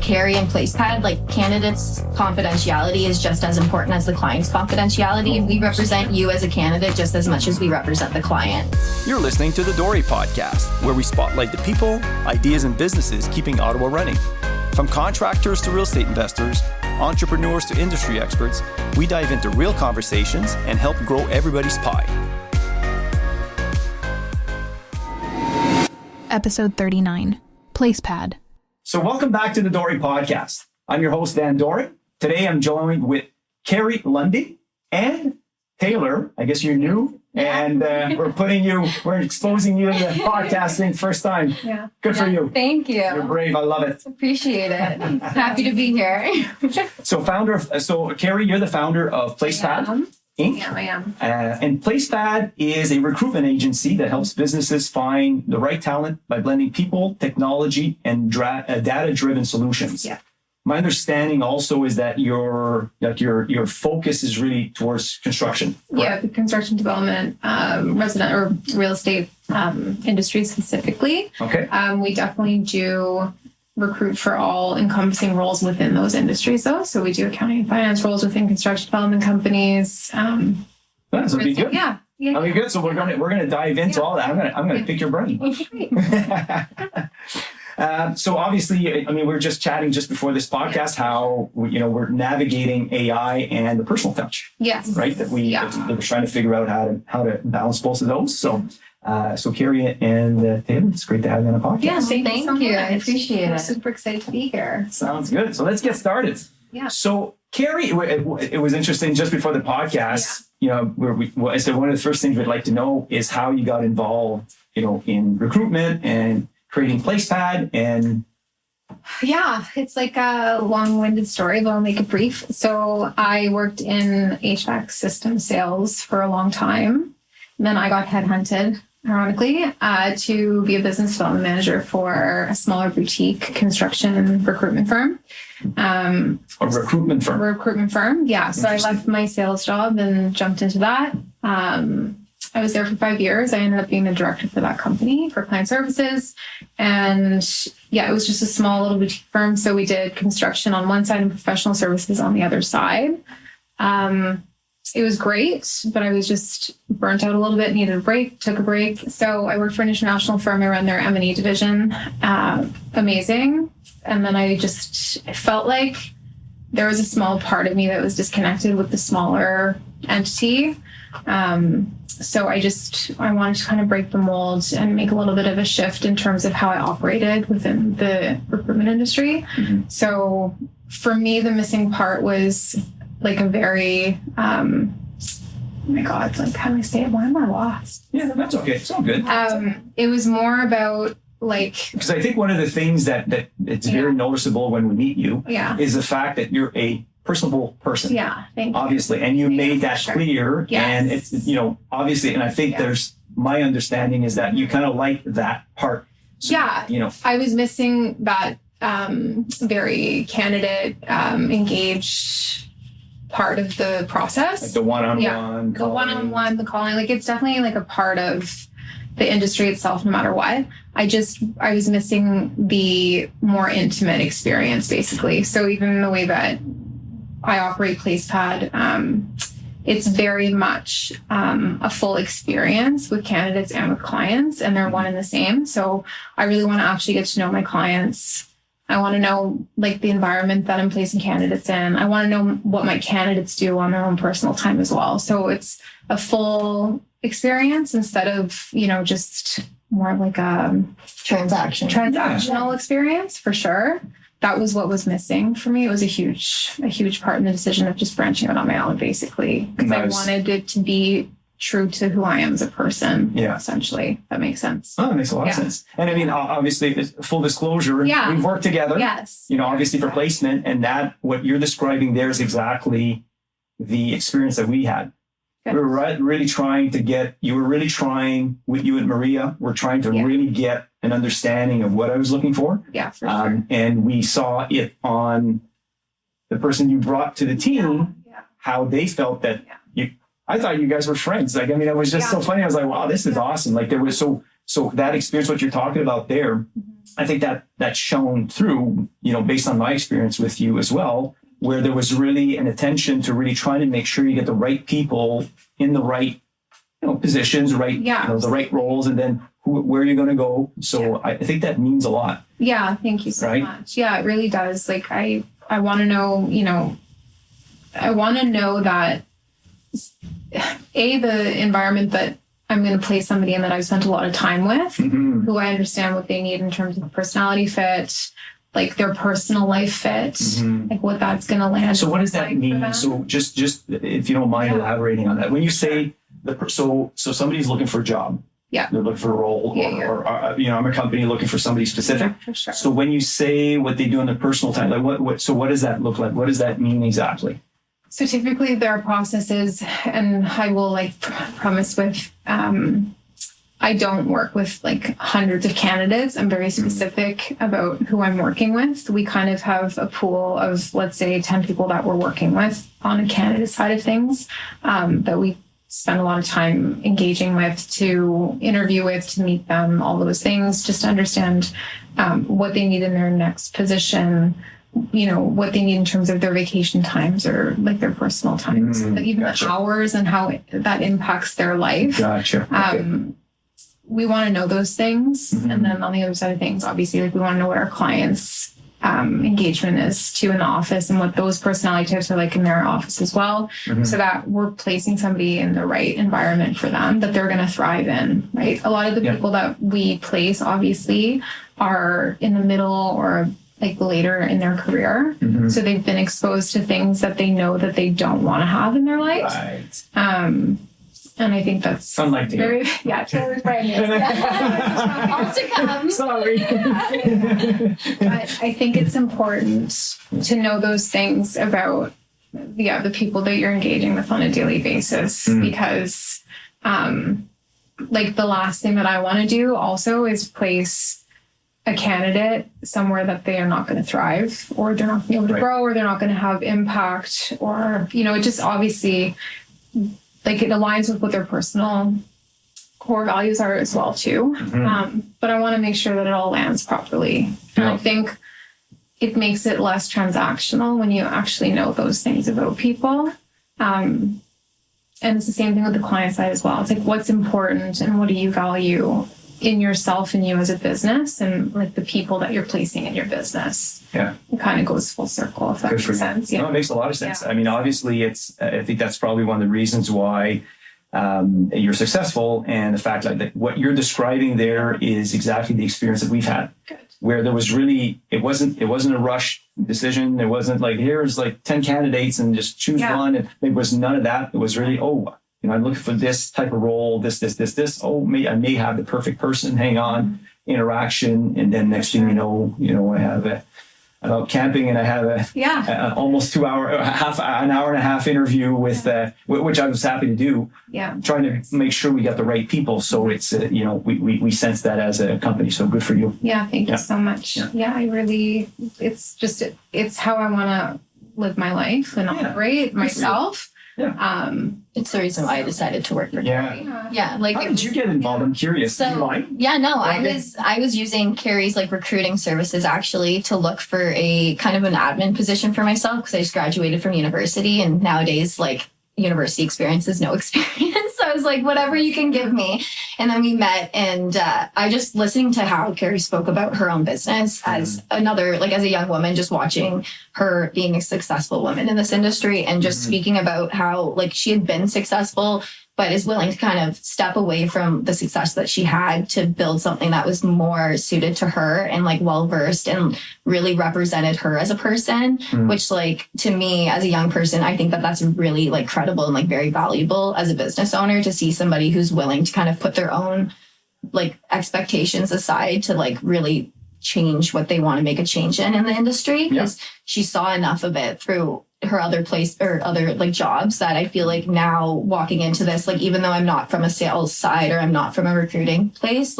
Carrie and PlacePad, like candidates' confidentiality is just as important as the client's confidentiality. We represent you as a candidate just as much as we represent the client. You're listening to the DORE Podcast, where we spotlight the people, ideas, and businesses keeping Ottawa running. From contractors to real estate investors, entrepreneurs to industry experts, we dive into real conversations and help grow everybody's pie. Episode 39, PlacePad. So welcome back to the DORE Podcast. I'm your host, Dan Dore. Today I'm joined with Kerry, Lundy, and Taylor. I guess you're new, and we're exposing you to the podcasting first time. Yeah. Good for you. Thank you. You're brave. I love it. Appreciate it. Happy to be here. So Kerry, you're the founder of PlacePad Inc. Yeah, I am. And PlacePad is a recruitment agency that helps businesses find the right talent by blending people, technology, and data-driven solutions. Yeah. My understanding also is that your focus is really towards construction. Correct? Yeah, the construction development, resident or real estate industry specifically. Okay. We definitely do recruit for all encompassing roles within those industries though. So we do accounting and finance roles within construction development companies. That'll be good. Yeah. That'll be good. So we're gonna dive into all that. I'm gonna pick your brain. So obviously, I mean, we were just chatting just before this podcast how we're navigating AI and the personal touch. Yes. Right. That we're trying to figure out how to balance both of those. So Kerry and Taylor, it's great to have you on the podcast. Yeah, thank you so you. much. I appreciate it. I'm super excited to be here. Sounds good. So let's get started. Yeah. So Kerry, it was interesting just before the podcast. I said one of the first things we'd like to know is how you got involved, in recruitment and creating PlacePad and. Yeah, it's like a long-winded story, but I'll make it brief. So I worked in HVAC system sales for a long time. And then I got headhunted, ironically, to be a business development manager for a smaller boutique construction recruitment firm. A recruitment firm. Recruitment firm, yeah. So I left my sales job and jumped into that. I was there for 5 years. I ended up being the director for that company for client services. And yeah, it was just a small little boutique firm. So we did construction on one side and professional services on the other side. It was great, but I was just burnt out a little bit, needed a break, took a break. So I worked for an international firm. I ran their M&E division. Amazing. And then I felt like there was a small part of me that was disconnected with the smaller entity. So I wanted to kind of break the mold and make a little bit of a shift in terms of how I operated within the recruitment industry. Mm-hmm. So for me, the missing part was like a very, oh my God, like how do I say it? Why am I lost? Yeah, that's okay. It's all good. It was more about because I think one of the things that it's very noticeable when we meet you is the fact that you're a personable person. Yeah, thank you. Obviously, and you made that clear. Yes. And it's obviously, and I think there's my understanding is that you kind of like that part. So, I was missing that very candidate engaged part of the process. Like the one-on-one, the one-on-one, the calling. Like it's definitely like a part of the industry itself, no matter what. I was missing the more intimate experience, basically. So even the way that I operate PlacePad, it's very much a full experience with candidates and with clients, and they're one and the same. So I really want to actually get to know my clients. I want to know like the environment that I'm placing candidates in. I want to know what my candidates do on their own personal time as well. So it's a full experience instead of, just more of like a transactional experience for sure. That was what was missing for me. It was a huge part in the decision of just branching out on my own, basically, because I wanted it to be true to who I am as a person. Yeah, essentially, that makes sense. Oh, that makes a lot of sense. And I mean, obviously, full disclosure, we've worked together. Yes. Obviously for placement, and that what you're describing there is exactly the experience that we had. Good. We were really trying with you and Maria, we're trying to really get an understanding of what I was looking for. Yeah, for sure. And we saw it on the person you brought to the team, how they felt that I thought you guys were friends. Like, I mean, it was just so funny. I was like, wow, this is awesome. Like there was so So that experience, what you're talking about there, I think that's shown through, based on my experience with you as well, where there was really an attention to really trying to make sure you get the right people in the right, positions, right, the right roles, and then where you're going to go. So I think that means a lot. Yeah. Thank you so much. Yeah, it really does. Like I want to know, I want to know that the environment that I'm going to place somebody in that I've spent a lot of time with, who I understand what they need in terms of personality fit, like their personal life fit, like what that's going to land. So what does that mean? So just if you don't mind elaborating on that, when you say so somebody's looking for a job, they're looking for a role, or I'm a company looking for somebody specific. For sure. So when you say what they do in their personal time, like what does that look like? What does that mean exactly? So typically there are processes, and I will promise with, I don't work with hundreds of candidates. I'm very specific about who I'm working with. We kind of have a pool of, let's say, 10 people that we're working with on a candidate side of things, that we spend a lot of time engaging with, to interview with, to meet them, all those things, just to understand what they need in their next position, what they need in terms of their vacation times or their personal times, even the hours and how that impacts their life. Gotcha. We want to know those things. And then on the other side of things, obviously, we want to know what our clients' engagement is too in the office, and what those personality types are like in their office as well, so that we're placing somebody in the right environment for them that they're going to thrive in, right? A lot of the people that we place, obviously, are in the middle or later in their career. So they've been exposed to things that they know that they don't want to have in their life. Right. And I think that's unlike very, Taylor's brand new. All to come. Sorry. But I think it's important to know those things about the people that you're engaging with on a daily basis, because the last thing that I want to do also is place a candidate somewhere that they are not going to thrive, or they're not going to be able to grow, or they're not going to have impact, or, it just obviously it aligns with what their personal core values are as well too. But I want to make sure that it all lands properly. And I think it makes it less transactional when you actually know those things about people. And it's the same thing with the client side as well. It's what's important and what do you value in yourself and you as a business, and the people that you're placing in your business. Yeah. It kind of goes full circle, if that makes sense. Yeah. No, it makes a lot of sense. Yeah. I mean, obviously I think that's probably one of the reasons why you're successful, and the fact that what you're describing there is exactly the experience that we've had. Good. Where there was really, it wasn't a rush decision. There wasn't here's 10 candidates and just choose one. And there was none of that. It was really, I'm looking for this type of role, this. I may have the perfect person. Hang on, interaction, and then next thing you know, I have about camping, and I have a almost 2 hour, an hour and a half interview with which I was happy to do. Yeah, trying to make sure we got the right people. So it's we sense that as a company. So good for you. Yeah, thank you so much. Yeah, I really, it's how I want to live my life and operate myself. Yeah. It's the reason why I decided to work for Carrie. Yeah. How did you get involved? I'm curious. So, I was using Carrie's recruiting services actually to look for a kind of an admin position for myself, because I just graduated from university, and nowadays university experience is no experience. So I was whatever you can give me. And then we met, and I just listening to how Carrie spoke about her own business as another, as a young woman, just watching her being a successful woman in this industry, and just speaking about how she had been successful, but is willing to kind of step away from the success that she had to build something that was more suited to her and well-versed and really represented her as a person, which to me as a young person, I think that that's really credible and very valuable as a business owner, to see somebody who's willing to kind of put their own expectations aside to really change what they want to make a change in the industry, because she saw enough of it through her other place or other jobs that I feel now walking into this, even though I'm not from a sales side or I'm not from a recruiting place,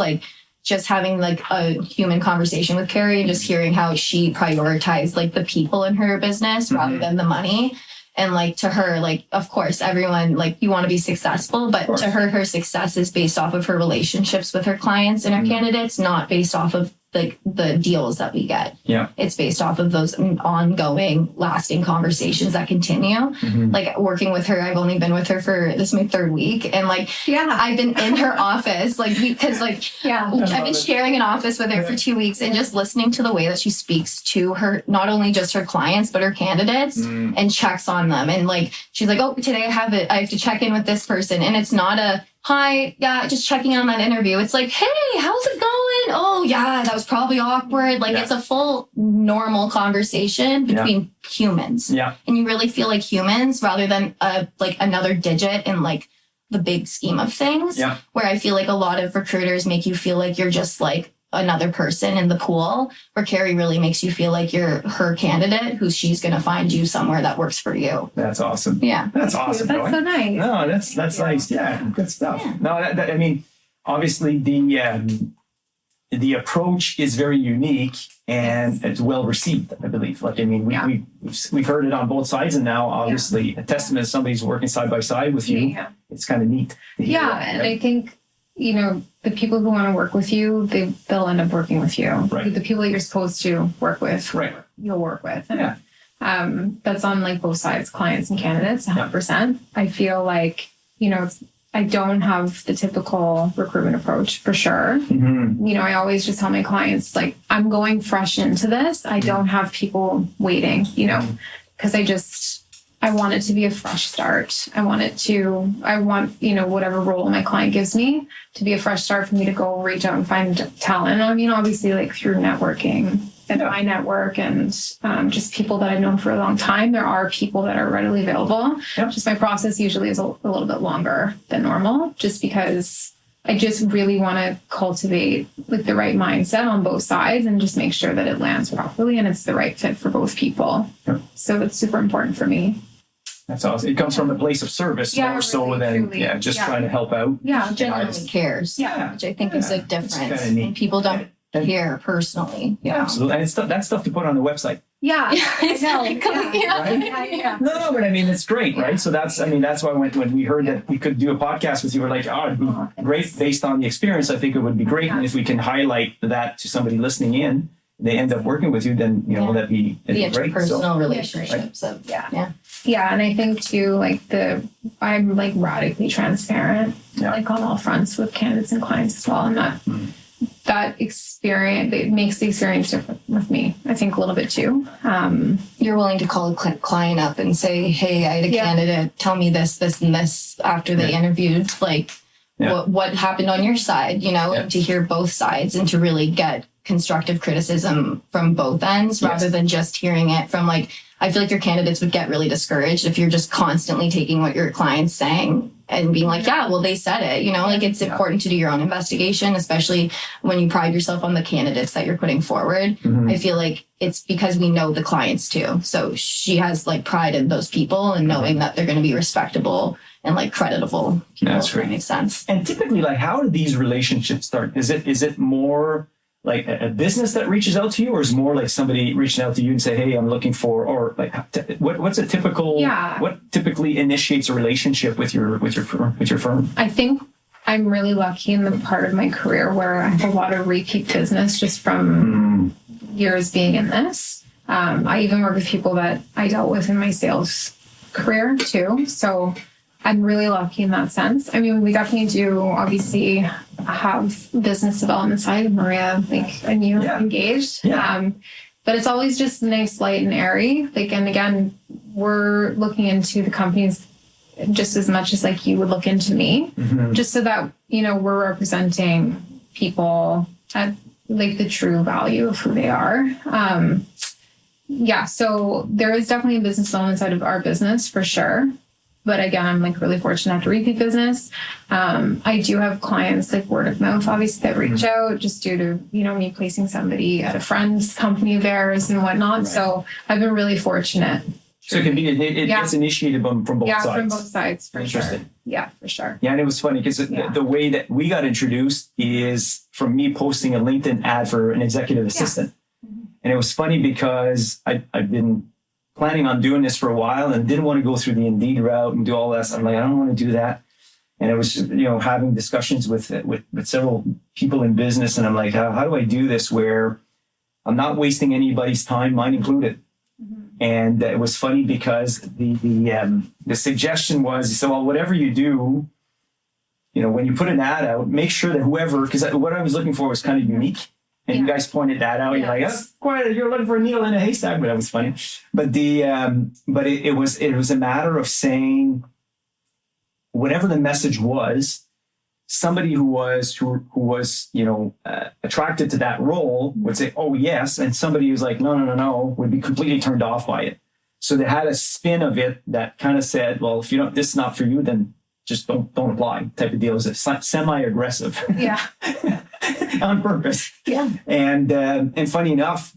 just having a human conversation with Carrie and just hearing how she prioritized the people in her business rather than the money, And like to her, like, of course, everyone, like, you want to be successful, but to her success is based off of her relationships with her clients and her candidates, not based off of like the deals that we get. Yeah. It's based off of those ongoing, lasting conversations that continue. Like working with her, I've only been with her for this is my 3rd week. And like, I've been in her office, like, because like, I've been sharing an office with her for 2 weeks and just listening to the way that she speaks to her, not only just her clients, but her candidates and checks on them. And like, she's like, oh, today I have to check in with this person. And it's not a, hi, just checking on that interview. It's like, hey, how's it going? Oh, yeah, that was probably awkward. Like, it's a full normal conversation between humans. Yeah. And you really feel like humans rather than like another digit in like the big scheme of things. Yeah. Where I feel like a lot of recruiters make you feel like you're just like another person in the pool, where Carrie really makes you feel like you're her candidate, who she's going to find you somewhere that works for you. That's awesome. Yeah. That's awesome. That's so nice. No, that's nice. Yeah, good stuff. Yeah. No, I mean, obviously the approach is very unique and it's well received, I believe. Like, I mean, we've heard it on both sides, and now obviously a testament to somebody who's working side by side with you. Yeah. It's kind of neat to hear that, and I think, you know, the people who want to work with you, they'll end up working with you. Right. The people that you're supposed to work with, you'll work with. And, that's on like both sides, clients and candidates, 100%. I feel like, you know, I don't have the typical recruitment approach for sure. You know, I always just tell my clients, like, I'm going fresh into this. I don't have people waiting, you know, because I want it to be a fresh start. I want, you know, whatever role my client gives me to be a fresh start for me to go reach out and find talent. I mean, obviously, like through networking and my network and just people that I've known for a long time, there are people that are readily available. Just my process usually is a little bit longer than normal, just because I just really want to cultivate like the right mindset on both sides and just make sure that it lands properly and it's the right fit for both people. So it's super important for me. That's awesome. It comes from a place of service more so than trying to help out. Genuinely cares. Which I think is a difference. And people don't care personally. Absolutely. And that's stuff to put on the website. No, but I mean, it's great, right? So that's why when we heard that we could do a podcast with you, we're like, it'd be great based on the experience. I think it would be great. And if we can highlight that to somebody listening in, they end up working with you, then, you know, that'd be the great. Interpersonal relationships. Yeah. And I think too, like I'm like radically transparent, like on all fronts with candidates and clients as well. And that experience, it makes the experience different with me, I think, a little bit too. You're willing to call a client up and say, hey, I had a candidate, tell me this, and this after they interviewed, like what happened on your side, you know, and to hear both sides and to really get constructive criticism from both ends rather than just hearing it from like, I feel like your candidates would get really discouraged if you're just constantly taking what your client's saying and being like, well, they said it, you know, like it's important to do your own investigation, especially when you pride yourself on the candidates that you're putting forward. I feel like it's because we know the clients too. So she has like pride in those people and knowing that they're going to be respectable and like creditable people. That's great. That makes sense. And typically, like, how do these relationships start? Is it more like a business that reaches out to you, or is it more like somebody reaching out to you and say, hey, I'm looking for, or like what's a typical, what typically initiates a relationship with your firm? I think I'm really lucky in the part of my career where I have a lot of repeat business just from years being in this. I even work with people that I dealt with in my sales career too. So I'm really lucky in that sense. I mean, we definitely do obviously have business development side, Maria, like, and you engaged. But it's always just nice, light and airy. Like, and again, we're looking into the companies just as much as like you would look into me, just so that, you know, we're representing people at like the true value of who they are. So there is definitely a business development side of our business for sure. But again, I'm like really fortunate to have repeat business. I do have clients like word of mouth, obviously, that reach out just due to, you know, me placing somebody at a friend's company of theirs and whatnot. So I've been really fortunate. So it can be, it gets initiated from both sides. Yeah, from both sides, for sure. Yeah, for sure. Yeah, and it was funny because the way that we got introduced is from me posting a LinkedIn ad for an executive assistant. And it was funny because I've been planning on doing this for a while and didn't want to go through the Indeed route and do all that. So I'm like, I don't want to do that. And it was, having discussions with several people in business. And I'm like, how do I do this where I'm not wasting anybody's time, mine included? Mm-hmm. And it was funny because the suggestion was, so well, whatever you do, when you put an ad out, make sure that whoever, because what I was looking for was kind of unique. And you guys pointed that out. Yes. You're like, you're looking for a needle in a haystack, but that was funny. But it was a matter of saying whatever the message was, somebody who was attracted to that role would say, oh yes, and somebody who's like, no, would be completely turned off by it. So they had a spin of it that kind of said, well, if this is not for you, then just don't apply type of deal. Is semi-aggressive. Yeah. On purpose. Yeah. And funny enough,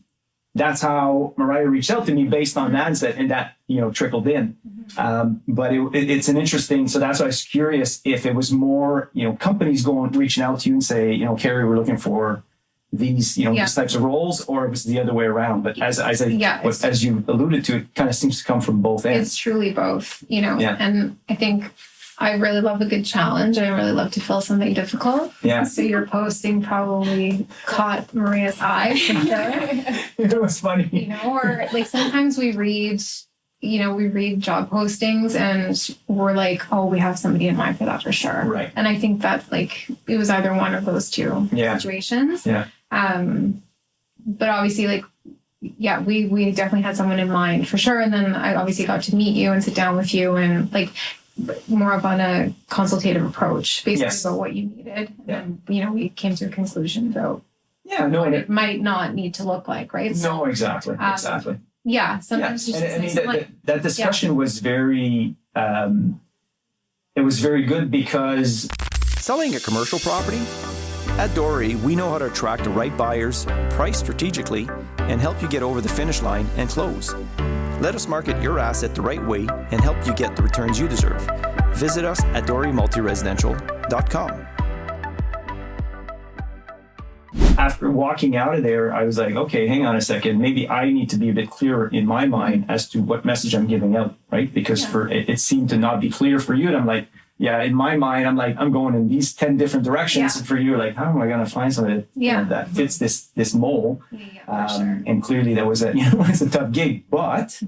that's how Mariah reached out to me based on that, and that trickled in. Mm-hmm. But it's an interesting. So that's why I was curious if it was more companies reaching out to you and say, Kerry, we're looking for these these types of roles, or it was the other way around. But as you alluded to, it kind of seems to come from both ends. It's truly both, and I think I really love a good challenge. I really love to feel something difficult. Yeah. So your posting probably caught Maria's eye for sure. It was funny. Or like sometimes we read job postings and we're like, oh, we have somebody in mind for that for sure. Right. And I think that it was either one of those two situations. Yeah. But obviously we definitely had someone in mind for sure. And then I obviously got to meet you and sit down with you and more of on a consultative approach, basically about what you needed. Yeah. And, we came to a conclusion about what it might not need to look like, right? No, exactly. Yeah. Sometimes that discussion was very, it was very good because selling a commercial property? At DORE, we know how to attract the right buyers, price strategically, and help you get over the finish line and close. Let us market your asset the right way and help you get the returns you deserve. Visit us at doremultiresidential.com. After walking out of there, I was like, okay, hang on a second. Maybe I need to be a bit clearer in my mind as to what message I'm giving out, right? Because it seemed to not be clear for you. And I'm like, in my mind, I'm going in these 10 different directions. And for you, like, how am I going to find somebody that fits this mold? Yeah, sure. And clearly that was it was a tough gig. But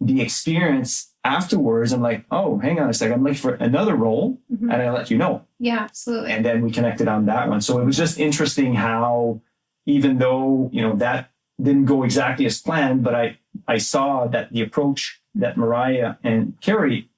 the experience afterwards, I'm like, oh, hang on a second. I'm looking for another role. Mm-hmm. And I let you know. Yeah, absolutely. And then we connected on that one. So it was just interesting how, even though, that didn't go exactly as planned, but I saw that the approach that Mariah and Carrie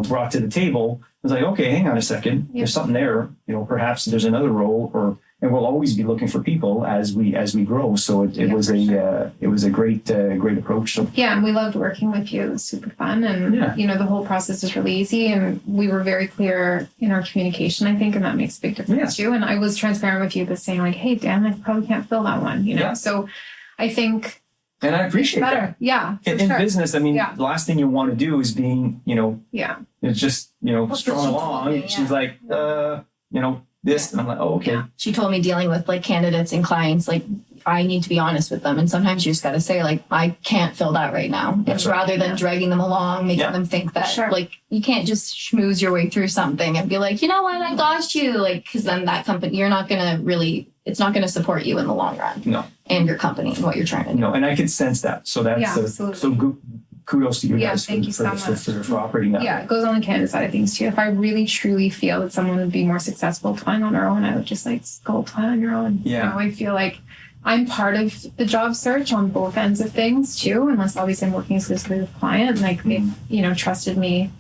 brought to the table, I was like, okay, hang on a second. There's something there. Perhaps there's another role, and we'll always be looking for people as we grow. So it was a great approach. So and we loved working with you. It was super fun, and the whole process is really easy, and we were very clear in our communication, I think, and that makes a big difference too. And I was transparent with you, but saying like, hey, Dan, I probably can't fill that one. So I think. And I appreciate that. Yeah. In business, the last thing you want to do is being, it's just, strung along. She's like, this. And I'm like, oh, okay. Yeah. She told me dealing with candidates and clients, I need to be honest with them. And sometimes you just got to say, I can't fill that right now. It's rather than dragging them along, making them think that, you can't just schmooze your way through something and be like, you know what, I got you. Because then that company, you're not going to really, it's not going to support you in the long run. No. And your company and what you're trying to do. No, and I can sense that. So that's kudos to you guys thank you so much. For operating that. Yeah, it goes on the candidate side of things too. If I really truly feel that someone would be more successful applying on their own, I would just go apply on your own. Yeah. I feel like I'm part of the job search on both ends of things too, unless obviously I'm working exclusively with a client, they've, trusted me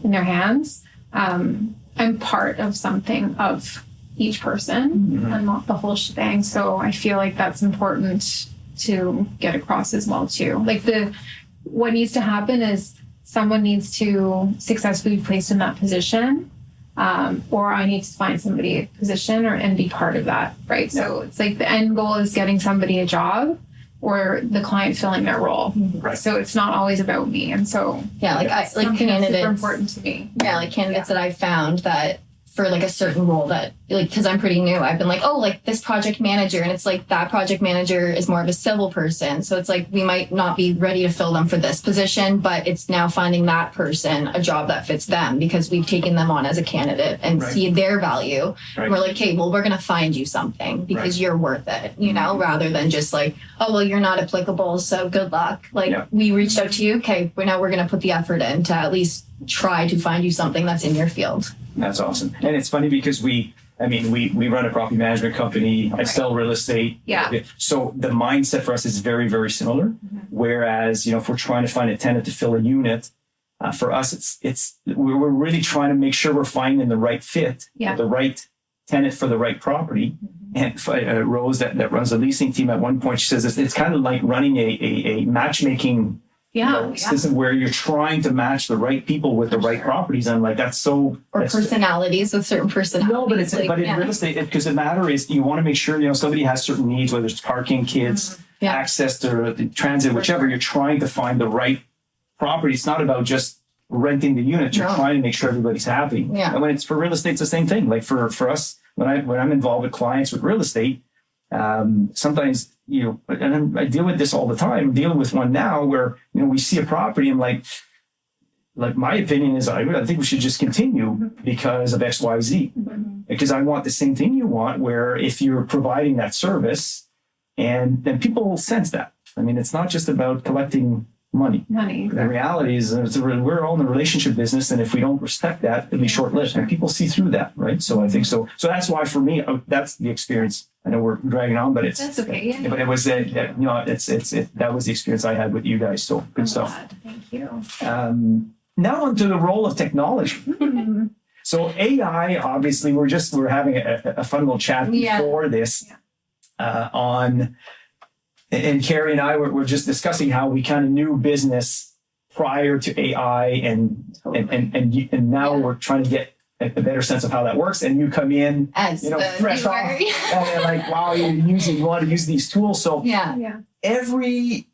in their hands. I'm part of something of each person and not the whole shebang. So I feel like that's important to get across as well too. What needs to happen is someone needs to successfully be placed in that position, or I need to find somebody a position and be part of that, right? Yeah. So it's the end goal is getting somebody a job or the client filling their role. Right. So it's not always about me. And so candidates, super important to me. Yeah, candidates that I've found that for a certain role that like, because I'm pretty new, I've been like, oh, like this project manager, and it's like that project manager is more of a civil person, so it's like we might not be ready to fill them for this position, but it's now finding that person a job that fits them because we've taken them on as a candidate and see their value. And we're like, okay, well, we're gonna find you something because you're worth it, you know, rather than just like, oh, well, you're not applicable, so good luck. Like we reached out to you, okay, now we're gonna put the effort in to at least try to find you something that's in your field. That's awesome. And it's funny because we run a property management company. I sell real estate. Yeah. So the mindset for us is very, very similar. Whereas, you know, if we're trying to find a tenant to fill a unit, for us, we're really trying to make sure we're finding the right fit, the right tenant for the right property. And Rose, that runs a leasing team, at one point, she says it's kind of like running a matchmaking system where you're trying to match the right people with the right properties. And I'm like, that's so... Or personalities with certain personalities. No, but in real estate, because the matter is you want to make sure, you know, somebody has certain needs, whether it's parking, kids, access to the transit, whichever, you're trying to find the right property. It's not about just renting the unit. You're trying to make sure everybody's happy. Yeah. And when it's for real estate, it's the same thing. Like for us, when I'm involved with clients with real estate, sometimes, you know, and I deal with this all the time. I'm dealing with one now where, you know, we see a property and like my opinion is I think we should just continue because of X, Y, Z. Because I want the same thing you want, where if you're providing that service, and then people will sense that. I mean, it's not just about collecting money. The reality is we're all in the relationship business, and if we don't respect that, it'll be short-lived. And people see through that, right? So I think so. So that's why for me, that's the experience. I know we're dragging on, but that's okay. Yeah. But it was that you know, that was the experience I had with you guys. So good stuff. Thank you. Now onto the role of technology. So AI, obviously, we're having a fun little chat before this on. And Carrie and I were just discussing how we kind of knew business prior to AI, and now we're trying to get a better sense of how that works. And you come in, as you know, fresh off, and you're like, wow, you want to use these tools. So every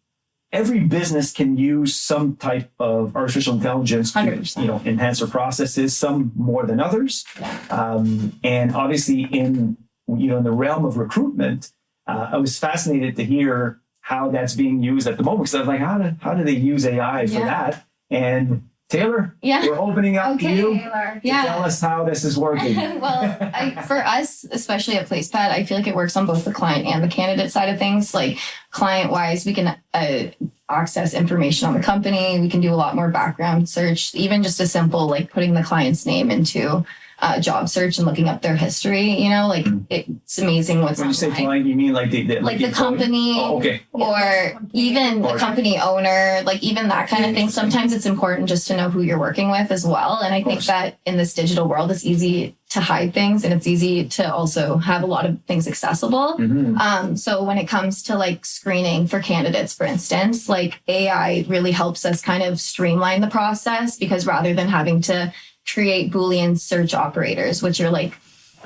business can use some type of artificial intelligence to, you know, enhance their processes. Some more than others, and obviously in the realm of recruitment. I was fascinated to hear how that's being used at the moment. Because I was like, how do they use AI for that? And Taylor, we're opening up to you. Taylor. Tell us how this is working. Well, for us, especially at PlacePad, I feel like it works on both the client and the candidate side of things. Like client-wise, we can access information on the company. We can do a lot more background search, even just a simple like putting the client's name into job search and looking up their history, you know, like it's amazing what's when you say client, you mean like the company or even the company owner, like even that kind of thing. Sometimes it's important just to know who you're working with as well. And I think that in this digital world, it's easy to hide things and it's easy to also have a lot of things accessible. So when it comes to like screening for candidates, for instance, like AI really helps us kind of streamline the process, because rather than having to create Boolean search operators, which are like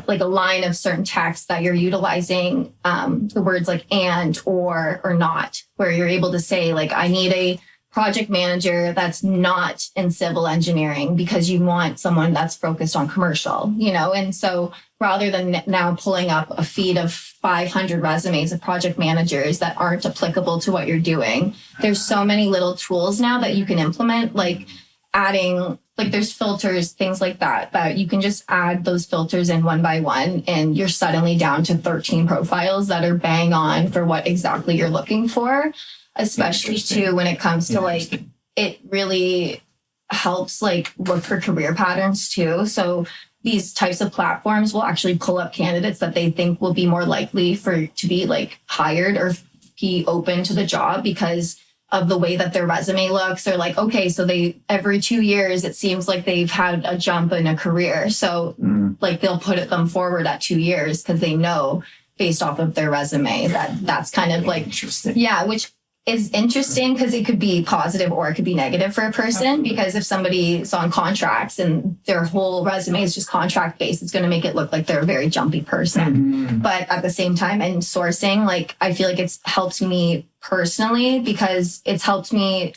a line of certain text that you're utilizing the words like and or not, where you're able to say like, I need a project manager that's not in civil engineering because you want someone that's focused on commercial, you know? And so rather than now pulling up a feed of 500 resumes of project managers that aren't applicable to what you're doing, there's so many little tools now that you can implement, like adding, like there's filters, things like that you can just add those filters in one by one, and you're suddenly down to 13 profiles that are bang on for what exactly you're looking for, especially too when it comes to like, it really helps like look for career patterns too. So these types of platforms will actually pull up candidates that they think will be more likely to be like hired or be open to the job because of the way that their resume looks, or like, okay, so they every 2 years, it seems like they've had a jump in a career. So like they'll put them forward at 2 years because they know based off of their resume that's kind of like, which is interesting because it could be positive or it could be negative for a person. Because if somebody's on contracts and their whole resume is just contract based, it's going to make it look like they're a very jumpy person. But at the same time, in sourcing, like I feel like it's helped me personally because it's helped me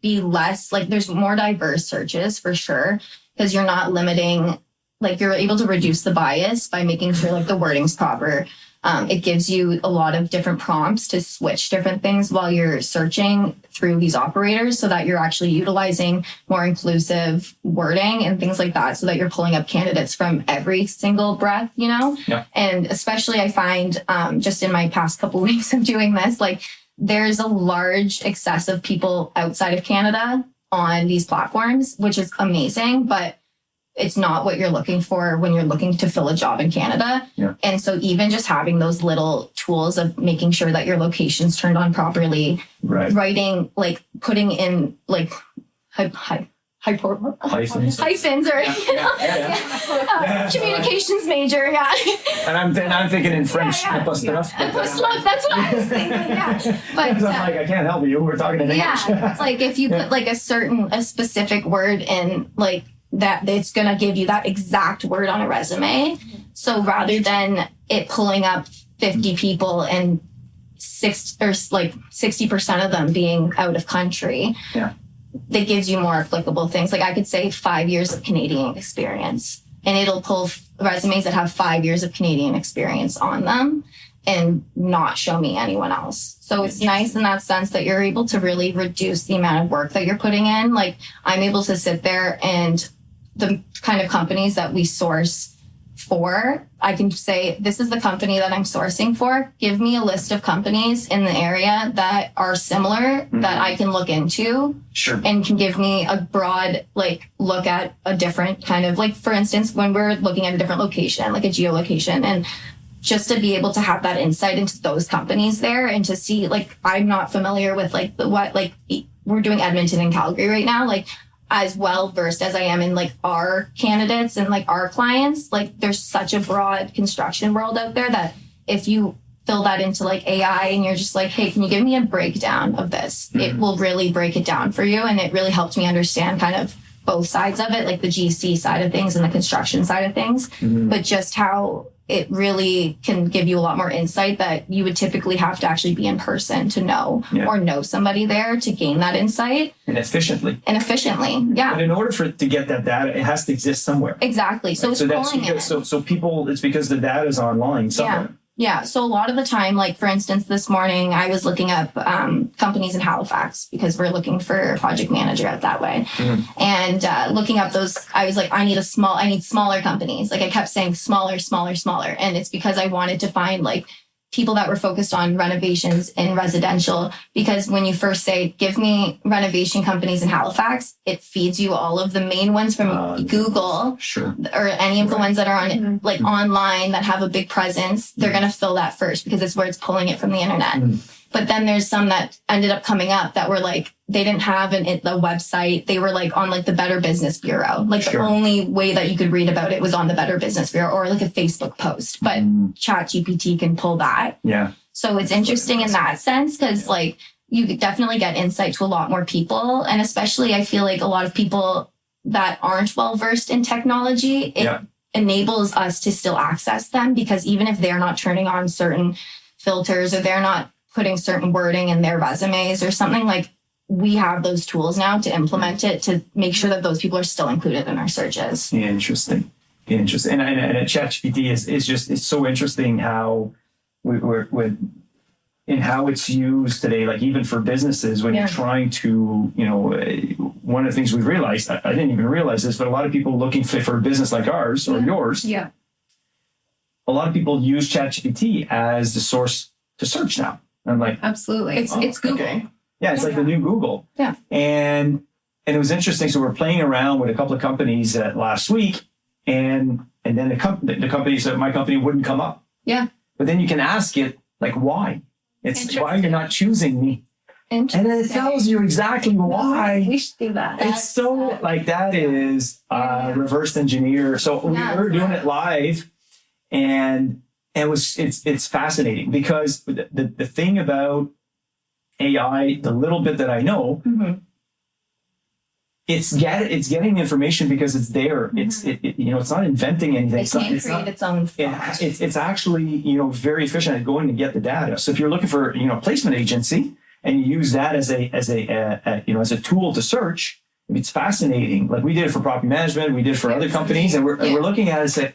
be less like there's more diverse searches for sure, because you're not limiting like you're able to reduce the bias by making sure like the wording's proper. It gives you a lot of different prompts to switch different things while you're searching through these operators so that you're actually utilizing more inclusive wording and things like that so that you're pulling up candidates from every single breath, you know? Yeah. And especially I find just in my past couple of weeks of doing this, like there's a large excess of people outside of Canada on these platforms, which is amazing, but it's not what you're looking for when you're looking to fill a job in Canada. Yeah. And so even just having those little tools of making sure that your location's turned on properly, writing, like putting in like hyphens or communications major. Yeah. And I'm thinking in French. That's what I was thinking. Yeah. But I'm like, I can't help you. We're talking in English. Yeah. Like if you put like a specific word in like, that it's going to give you that exact word on a resume. So rather than it pulling up 50 people and 60% of them being out of country, that gives you more applicable things. Like I could say 5 years of Canadian experience and it'll pull resumes that have 5 years of Canadian experience on them and not show me anyone else. So it's nice in that sense that you're able to really reduce the amount of work that you're putting in. Like I'm able to sit there and the kind of companies that we source for, I can say, this is the company that I'm sourcing for. Give me a list of companies in the area that are similar that I can look into and can give me a broad, like, look at a different kind of, like, for instance, when we're looking at a different location, like a geolocation, and just to be able to have that insight into those companies there and to see, like, I'm not familiar with, like, we're doing Edmonton and Calgary right now, like, as well versed as I am in like our candidates and like our clients, like there's such a broad construction world out there that if you fill that into like AI and you're just like, hey, can you give me a breakdown of this? It will really break it down for you. And it really helped me understand kind of both sides of it, like the GC side of things and the construction side of things, but just how it really can give you a lot more insight that you would typically have to actually be in person to know or know somebody there to gain that insight. And efficiently. Yeah. But in order for it to get that data, it has to exist somewhere. Exactly. So it's pulling it. So people, it's because the data is online somewhere. Yeah. So a lot of the time, like for instance, this morning I was looking up companies in Halifax because we're looking for a project manager out that way. And looking up those, I was like, I need smaller companies. Like I kept saying smaller. And it's because I wanted to find like people that were focused on renovations in residential, because when you first say, give me renovation companies in Halifax, it feeds you all of the main ones from Google or any of the ones that are on like online that have a big presence. They're going to fill that first because it's where it's pulling it from the internet. But then there's some that ended up coming up that were like, they didn't have the website. They were like on like the Better Business Bureau. Like the only way that you could read about it was on the Better Business Bureau or like a Facebook post. But ChatGPT can pull that. Yeah. So it's interesting in that sense because like you could definitely get insight to a lot more people. And especially I feel like a lot of people that aren't well versed in technology, it enables us to still access them because even if they're not turning on certain filters or they're not putting certain wording in their resumes or something, like we have those tools now to implement it to make sure that those people are still included in our searches. Interesting. And ChatGPT is so interesting how how it's used today, like even for businesses when you're trying to, one of the things we realized, I didn't even realize this, but a lot of people looking for a business like ours or yours, a lot of people use ChatGPT as the source to search now. I'm like, absolutely. It's Google. Okay. Yeah, it's like the new Google. Yeah. And it was interesting. So we're playing around with a couple of companies last week, and then the companies, my company wouldn't come up. Yeah. But then you can ask it, like, why? It's why you're not choosing me. And then it tells you exactly why. We should do that. It's so like that is reverse engineer. So we were doing it live, and it's fascinating because the thing about AI, the little bit that I know, it's getting information because it's there. It's not inventing anything. It can't create its own thought. It's actually very efficient at going to get the data. So if you're looking for placement agency and you use that as a tool to search, it's fascinating. Like we did it for property management, we did it for other companies, and we're looking at it and say,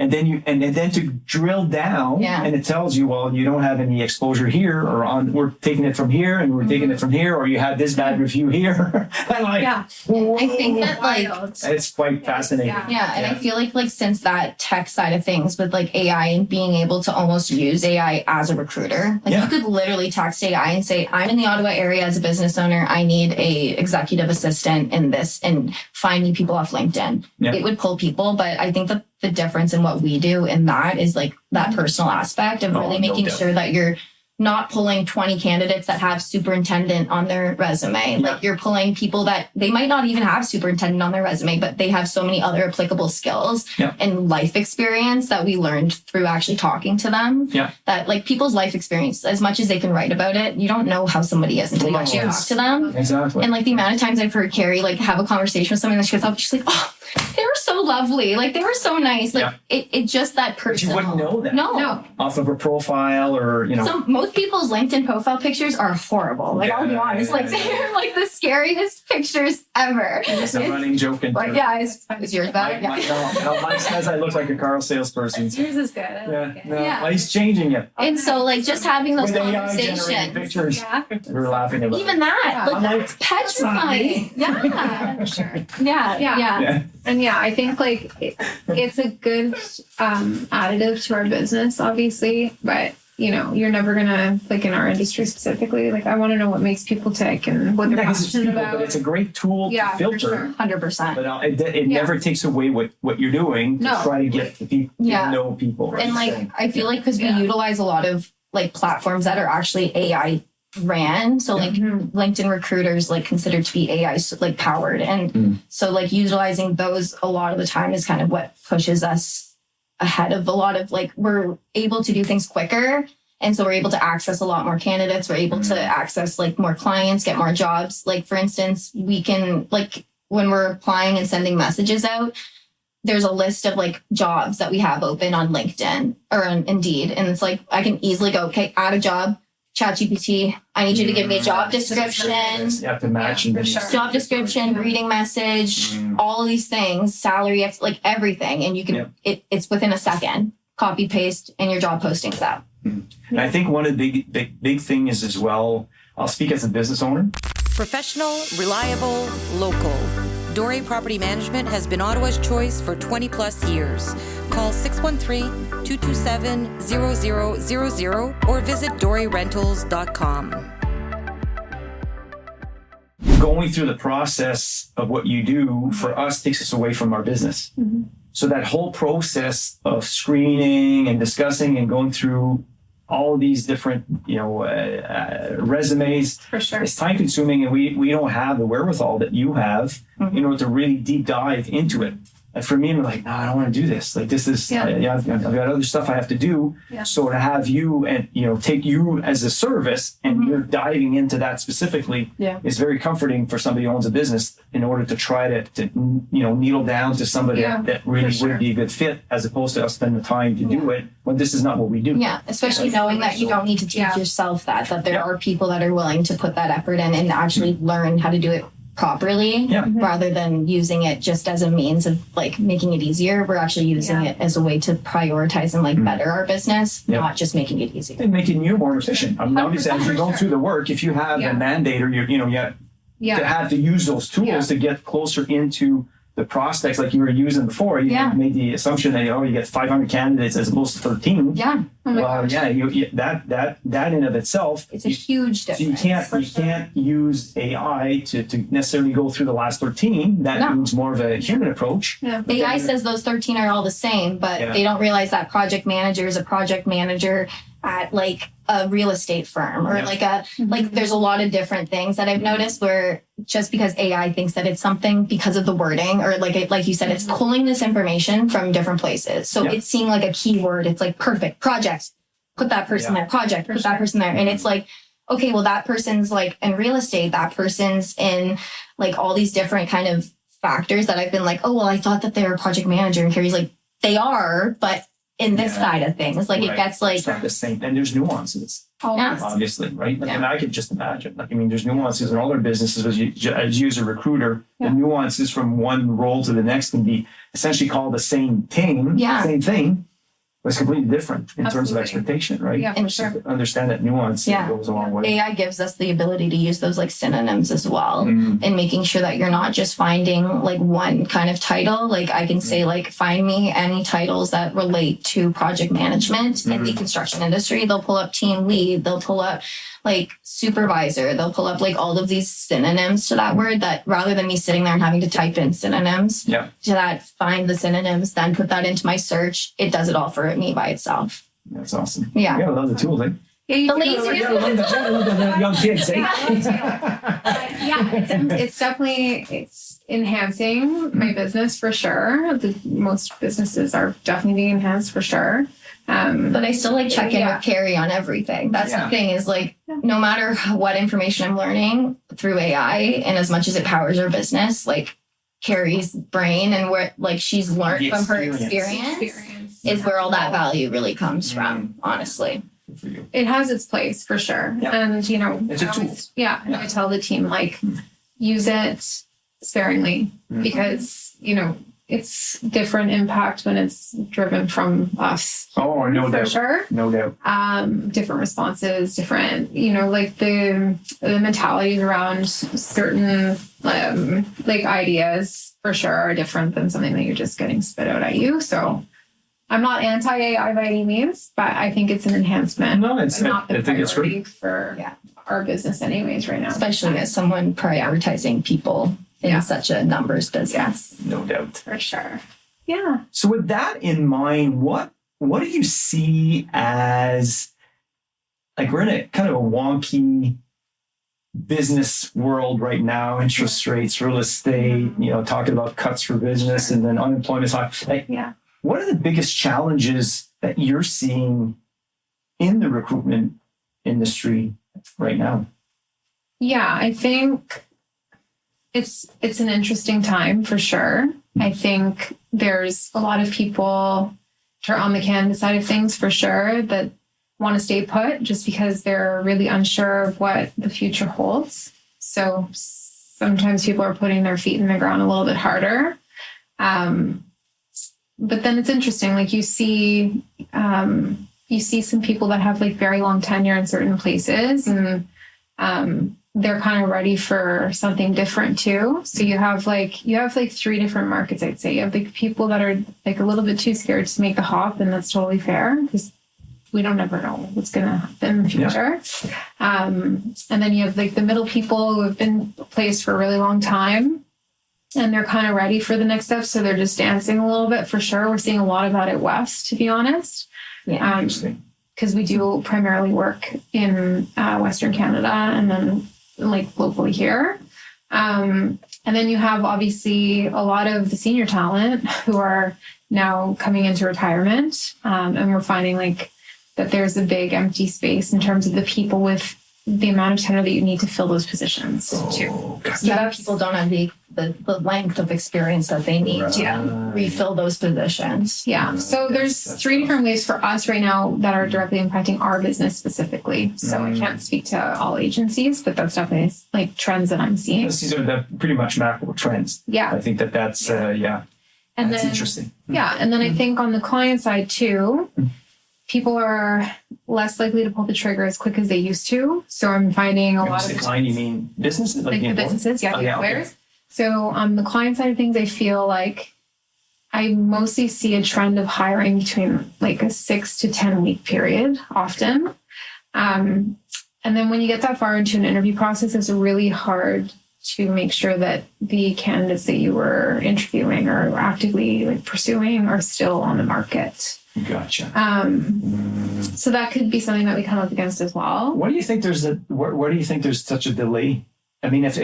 and then to drill down, and it tells you, well, you don't have any exposure here, or we're taking it from here, and we're taking it from here, or you had this bad review here. And like, I think that like it's quite fascinating. And I feel like since that tech side of things with like AI and being able to almost use AI as a recruiter, like you could literally text AI and say, I'm in the Ottawa area as a business owner, I need a executive assistant in this, and find me people off LinkedIn. It would pull people, but I think that the difference in what we do in that is like that personal aspect of really making sure that you're not pulling 20 candidates that have superintendent on their resume. Like you're pulling people that they might not even have superintendent on their resume, but they have so many other applicable skills and life experience that we learned through actually talking to them. That like people's life experience, as much as they can write about it, you don't know how somebody is until you actually talk to them. Exactly. And like the amount of times I've heard Carrie like have a conversation with somebody that she gets up, she's like, oh, they were so lovely. Like they were so nice. Like it just that person. But you wouldn't know that. No. Off of a profile or, So most people's LinkedIn profile pictures are horrible. Like I'll be honest, like they're like the scariest pictures ever. It's a running joke. But is yours bad? Mine says I look like a car salesperson. Yours is good. I like it. Well, he's changing it. And so like just having those With AI-generated conversations. pictures. We were laughing about Even that. Like that's petrifying. For sure. Yeah. And I think like it's a good additive to our business, obviously, but you're never gonna, like in our industry specifically, like I want to know what makes people tick and what they're passionate about. But it's a great tool to filter. For sure. 100%. But it never takes away what you're doing to try to get the people to know people. Right? And like I feel like because we utilize a lot of like platforms that are actually AI ran, so like LinkedIn recruiters like considered to be AI like powered, and so like utilizing those a lot of the time is kind of what pushes us ahead of a lot of like we're able to do things quicker, and so we're able to access a lot more candidates, we're able to access like more clients, get more jobs. Like for instance, we can like when we're applying and sending messages out, there's a list of like jobs that we have open on LinkedIn or on Indeed, and it's like I can easily go, okay, add a job, ChatGPT, I need you to give me a job description. You have to match Job description, greeting message, all of these things, salary, like everything. And you can, it's within a second, copy, paste, and your job posting's out. And I think one of the big thing is as well, I'll speak as a business owner. Professional, reliable, local. DORE Property Management has been Ottawa's choice for 20 plus years. Call 613-227-0000 or visit dorerentals.com. Going through the process of what you do for us takes us away from our business. So that whole process of screening and discussing and going through all of these different, resumes. For sure. It's time consuming, and we don't have the wherewithal that you have in order to really deep dive into it. And for me, I'm like, no, I don't want to do this. Like this is, I've got other stuff I have to do. So to have you and, take you as a service and you're diving into that specifically is very comforting for somebody who owns a business in order to try to needle down to somebody that really would be a good fit, as opposed to us spend the time to do it when this is not what we do. Yeah, especially knowing that you don't need to teach yourself that there are people that are willing to put that effort in and actually learn how to do it properly rather than using it just as a means of like making it easier. We're actually using it as a way to prioritize and like better our business, not just making it easier. And making you more efficient. I mean, obviously, as you're going through the work, if you have a mandate or to have to use those tools to get closer into the prospects like you were using before, you made the assumption that you get 500 candidates as opposed to 13. That in of itself, it's a huge difference. So you can't use AI to necessarily go through the last 13. That means more of a human approach. AI says those 13 are all the same, but they don't realize that project manager is a project manager at like a real estate firm or like there's a lot of different things that I've noticed where just because AI thinks that it's something because of the wording or like you said, it's pulling this information from different places. So it's seeing like a keyword. It's like perfect projects, put that person there, project, put that person there. And it's like, okay, well that person's like in real estate, that person's in like all these different kind of factors that I've been like, oh, well, I thought that they were a project manager. And Kerry's like, they are, but in this side of things. Like Right. it gets like It's not the same. And there's nuances, Yes. obviously, right? Yeah. And I could just imagine. Like, I mean, there's nuances in all our businesses as you as a recruiter. The nuances from one role to the next can be essentially called the same thing, but it's completely different in terms of expectation, right? Yeah, for And sure. Understand that nuance goes a long way. AI gives us the ability to use those like synonyms as well, and making sure that you're not just finding like one kind of title. Like I can say like, find me any titles that relate to project management in the construction industry. They'll pull up team lead. They'll pull up like supervisor. They'll pull up like all of these synonyms to that word, that rather than me sitting there and having to type in synonyms to that, find the synonyms, then put that into my search. It does it all for me by itself. That's awesome. Yeah. I love the tools, eh? Yeah, you The can lazy- always- Young kids, eh? it's definitely, it's enhancing my business for sure. Most businesses are definitely being enhanced for sure. But I still like check in with Carrie on everything. That's the thing is like, no matter what information I'm learning through AI, and as much as it powers our business, like Carrie's brain and where like she's learned from her experience is where all that value really comes from, honestly. For you. It has its place for sure. Yeah. And, you know, It's a tool. and I tell the team, like, use it sparingly because, you know, it's different impact when it's driven from us. Oh, no For doubt. sure. No doubt. Different responses, different, you know, like the mentalities around certain like ideas for sure are different than something that you're just getting spit out at you. So I'm not anti-AI by any means, but I think it's an enhancement. No, it's, but not the I think it's priority great. for our business anyways right now. Especially as someone prioritizing people in such a numbers business. No doubt. For sure. Yeah. So with that in mind, what do you see as, like, we're in a kind of a wonky business world right now, interest rates, real estate, you know, talking about cuts for business and then unemployment's high. Like, what are the biggest challenges that you're seeing in the recruitment industry right now? Yeah, I think it's an interesting time for sure. I think there's a lot of people that are on the candidate side of things for sure that want to stay put just because they're really unsure of what the future holds. So sometimes people are putting their feet in the ground a little bit harder. But then it's interesting, like you see some people that have like very long tenure in certain places and they're kind of ready for something different too. So you have like three different markets, I'd say. You have like people that are like a little bit too scared to make the hop, and that's totally fair because we don't ever know what's going to happen in the future. And then you have like the middle people who have been placed for a really long time and they're kind of ready for the next step. So they're just dancing a little bit for sure. We're seeing a lot of that at West, to be honest. Because we do primarily work in Western Canada and then like locally here. And then you have obviously a lot of the senior talent who are now coming into retirement. And we're finding like that there's a big empty space in terms of the people with the amount of tenure that you need to fill those positions too. So people don't have the length of experience that they need to refill those positions. Yeah. So there's three different ways for us right now that are directly impacting our business specifically. So I can't speak to all agencies, but that's definitely like trends that I'm seeing. These are the pretty much macro trends. Yeah. I think that's And that's then, interesting. Yeah. And then I think on the client side too, people are less likely to pull the trigger as quick as they used to. So I'm finding a lot of client, you mean businesses? like the businesses, the employers. Okay. So on the client side of things, I feel like I mostly see a trend of hiring between like a 6 to 10 week period often. And then when you get that far into an interview process, it's really hard to make sure that the candidates that you were interviewing or actively like pursuing are still on the market. Gotcha. So that could be something that we come up against as well. Why do you think where do you think there's such a delay? I mean, if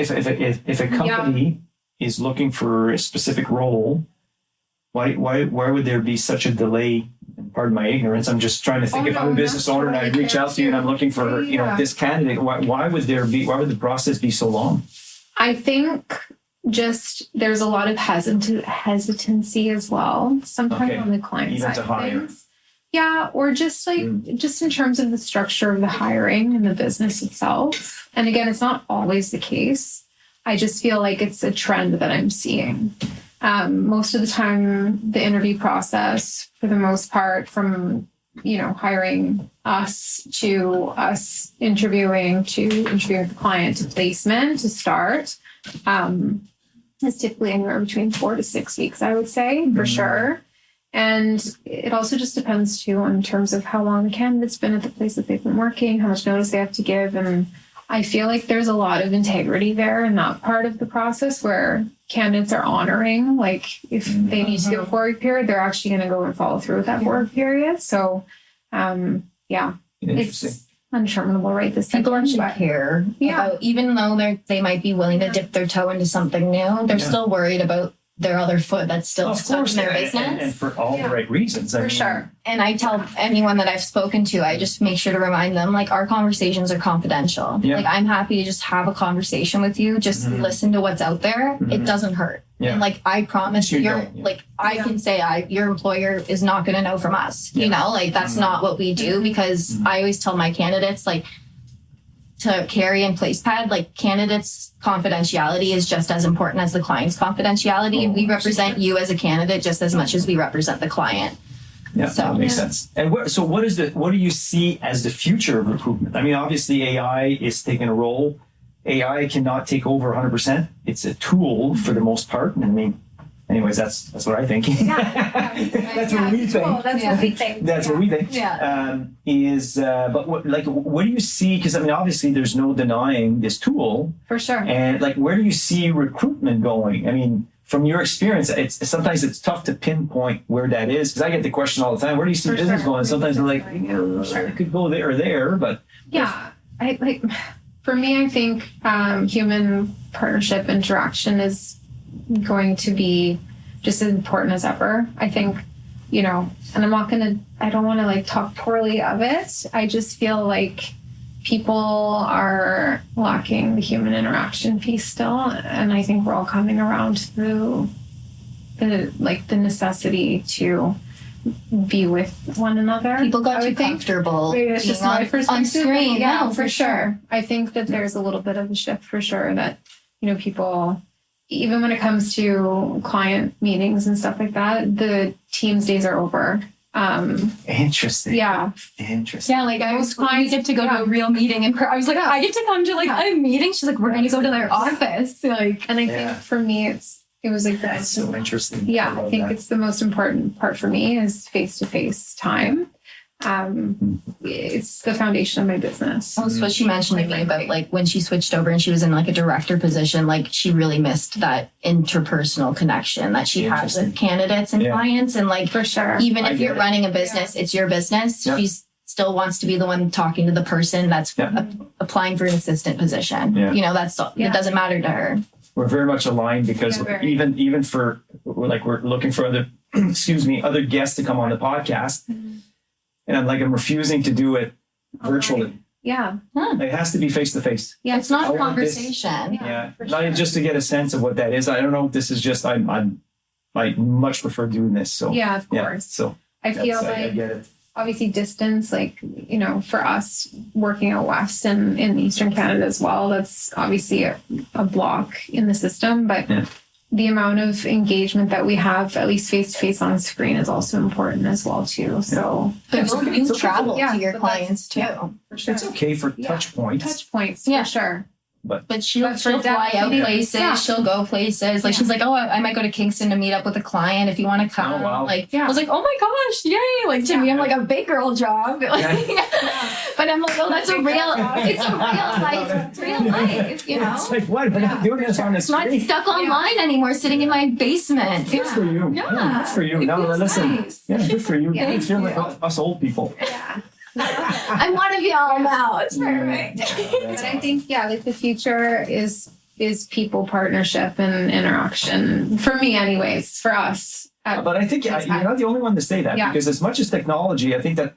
a company is looking for a specific role, why would there be such a delay? Pardon my ignorance. I'm just trying to think if I'm a business owner and I reach out to you and I'm looking for this candidate. Why would the process be so long? I think just there's a lot of hesitancy as well sometimes on the client Even side to of hire. things. Yeah, or just just in terms of the structure of the hiring and the business itself. And again, it's not always the case. I just feel like it's a trend that I'm seeing. Most of the time, the interview process, for the most part, from hiring us to us interviewing the client to placement to start, is typically anywhere between 4 to 6 weeks, I would say, for sure. And it also just depends too in terms of how long the candidate's been at the place that they've been working, how much notice they have to give. And I feel like there's a lot of integrity there in that part of the process where candidates are honoring, like if they need to give a 4-week period, they're actually going to go and follow through with that 4-week period. So, it's undeterminable right this people second. actually care about, even though they might be willing to dip their toe into something new, they're still worried about their other foot that's still stuck in their business. And for all the right reasons. For sure. And I tell anyone that I've spoken to, I just make sure to remind them, like, our conversations are confidential. Yeah. Like, I'm happy to just have a conversation with you, just listen to what's out there. It doesn't hurt. Yeah. And like, I promise I can say your employer is not going to know from us, that's not what we do, because I always tell my candidates, like, to Carrie and PlacePad, like, candidates' confidentiality is just as important as the client's confidentiality. We represent you as a candidate just as much as we represent the client. Yeah, that makes sense. And what do you see as the future of recruitment? I mean, obviously AI is taking a role. AI cannot take over 100%. It's a tool for the most part. And I mean, anyways, that's what I think. That's what we think. Cool. That's what we think. That's what we think. Yeah. But what do you see? Because I mean, obviously, there's no denying this tool. For sure. And like, where do you see recruitment going? I mean, from your experience, sometimes it's tough to pinpoint where that is. Because I get the question all the time: where do you see business going? And sometimes they're like, it could go there or there, but for me, I think human partnership interaction is going to be just as important as ever. I think, and I don't want to like talk poorly of it. I just feel like people are lacking the human interaction piece still. And I think we're all coming around through the necessity to be with one another. People got too comfortable it's just my perspective. On screen. Yeah, for sure. I think that there's a little bit of a shift for sure that, people, even when it comes to client meetings and stuff like that, the Teams days are over. Interesting. Yeah. Interesting. Yeah, like we get to go to a real meeting, and I was like, I get to come to a meeting. She's like, we're going to go to their office. Like, and I think for me, it was like that's so interesting. Yeah, I think it's the most important part for me is face-to-face time. It's the foundation of my business. That's what she mentioned to me about like when she switched over and she was in like a director position, like she really missed that interpersonal connection that she had with candidates and clients. And like, for sure, even if you're running a business, it's your business. She still wants to be the one talking to the person that's applying for an assistant position. It doesn't matter to her. We're very much aligned because even for we're looking for other other guests to come on the podcast. And I'm refusing to do it virtually. Yeah. It has to be face to face. Yeah, it's not a conversation. Not even just to get a sense of what that is. I don't know if this is just I much prefer doing this. So yeah, of course. So I feel like I get it. Obviously distance, for us working out west and in Eastern Canada as well, that's obviously a block in the system. But the amount of engagement that we have, at least face to face on screen, is also important as well too. So you travel to your clients too. For sure. It's okay for touch points. Touch points, for sure. But she'll fly out places. Yeah. She'll go places. Like she's like, oh, I might go to Kingston to meet up with a client if you want to come. Oh, wow. I was like, oh my gosh, yay! Like to me, I'm like a big girl job. But I'm like, oh, that's it's a real life. It's like what? We're not doing this on the screen. I'm not stuck online anymore, sitting in my basement. Good for you. Yeah, good for you. Now listen. Nice. Yeah, good for you. You feel like us old people. Yeah. I'm one of y'all now. It's perfect. But I think, the future is people partnership and interaction. For me, anyways, for us. But I think you're not the only one to say that because as much as technology, I think that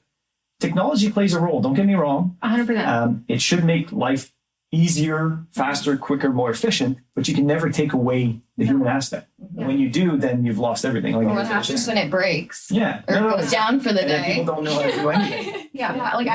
technology plays a role. Don't get me wrong. 100%. It should make life easier, faster, quicker, more efficient, but you can never take away the human aspect. And when you do, then you've lost everything. Like, Or what happens when it breaks? Yeah. Or goes down for the and then day. people don't know how to do anything. Yeah, like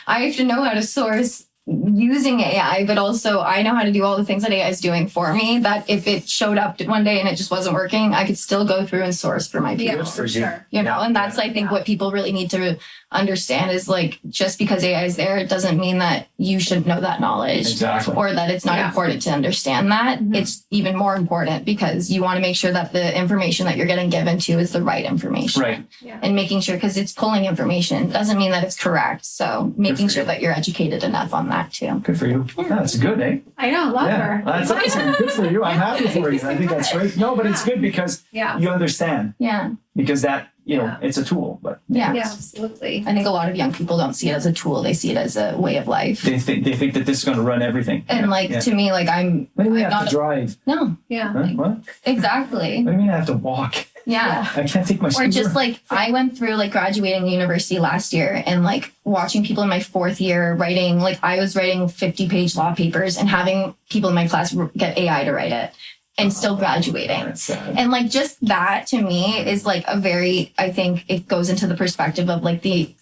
I have to know how to source using AI, but also I know how to do all the things that AI is doing for me, that if it showed up one day and it just wasn't working, I could still go through and source for my people. Yeah, for sure. You know, and that's, I think, what people really need to understand is, like, just because AI is there, it doesn't mean that you should know that knowledge. Exactly. Or that it's not important to understand that. It's even more important because you want to make sure that the information that you're getting given to is the right information. Right. Yeah. And making sure, because it's pulling information doesn't mean that it's correct. So making sure that you're educated enough on that too. Good for you. Yeah, that's good, eh? I know, love her. That's awesome. Good for you. I'm happy for you. I think that's great. No, but it's good because you understand. Yeah. Because that, you know, it's a tool. But Yeah. Yeah, absolutely. I think a lot of young people don't see it as a tool. They see it as a way of life. they think that this is going to run everything. And to me, like I'm What do you mean I have not to drive? No. Yeah. Huh? What? Exactly. What do you mean I have to walk? Yeah. I can't take my Or scooter. just like I went through like graduating university last year and like watching people in my fourth year writing, like I was writing 50-page law papers and having people in my class get AI to write it and still graduating. That's sad. And like just that to me is like a very, I think it goes into the perspective of like the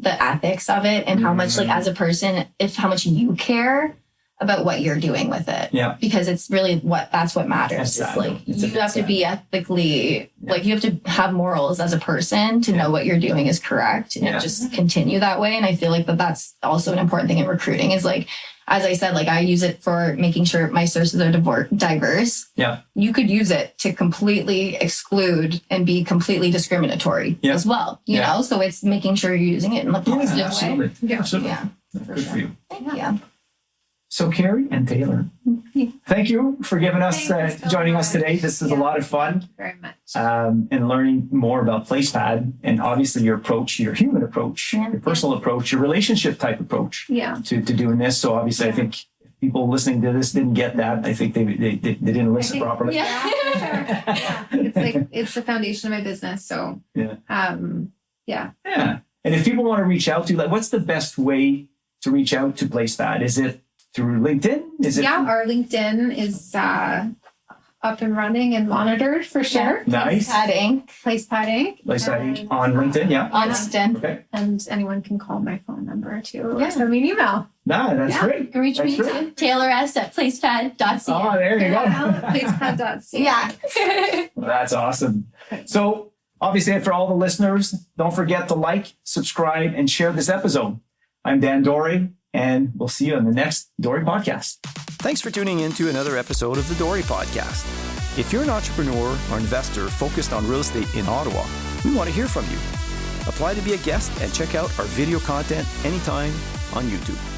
ethics of it and how much like as a person, how much you care about what you're doing with it. Yeah. Because it's really that's what matters. That's It's like sad. It's a you bit have to sad. be ethically, like you have to have morals as a person to know what you're doing is correct and just continue that way. And I feel like that's also an important thing in recruiting is like, as I said, like I use it for making sure my sources are diverse. Yeah. You could use it to completely exclude and be completely discriminatory as well, you know? So it's making sure you're using it in a positive way. Absolutely. Yeah. Absolutely. Yeah. Good for you. Thank you. So Carrie and Taylor, thank you for giving us, Thank you so joining us much. today. This is a lot of fun. Very much. And learning more about PlacePad and obviously your approach, your human approach, your personal approach, your relationship type approach Yeah. to doing this. So obviously I think people listening to this didn't get that. I think they didn't listen properly. Yeah, for sure. Yeah. It's like, it's the foundation of my business. So, Yeah. yeah. Yeah. And if people want to reach out to you, like what's the best way to reach out to PlacePad? Is it through LinkedIn? Is it Our LinkedIn is up and running and monitored for sure. nice? Padding PlacePad Inc. PlacePad on LinkedIn, yeah. on Instant. Okay. And anyone can call my phone number too. Yeah. Or send me an email. Nah, that's great. You can reach That's me great. too. TaylorS@placepad.ca. Oh, there you go. PlacePad.ca. Yeah. Well, that's awesome. So obviously for all the listeners, don't forget to like, subscribe, and share this episode. I'm Dan Dory, and we'll see you on the next DORE Podcast. Thanks for tuning in to another episode of the DORE Podcast. If you're an entrepreneur or investor focused on real estate in Ottawa, we want to hear from you. Apply to be a guest and check out our video content anytime on YouTube.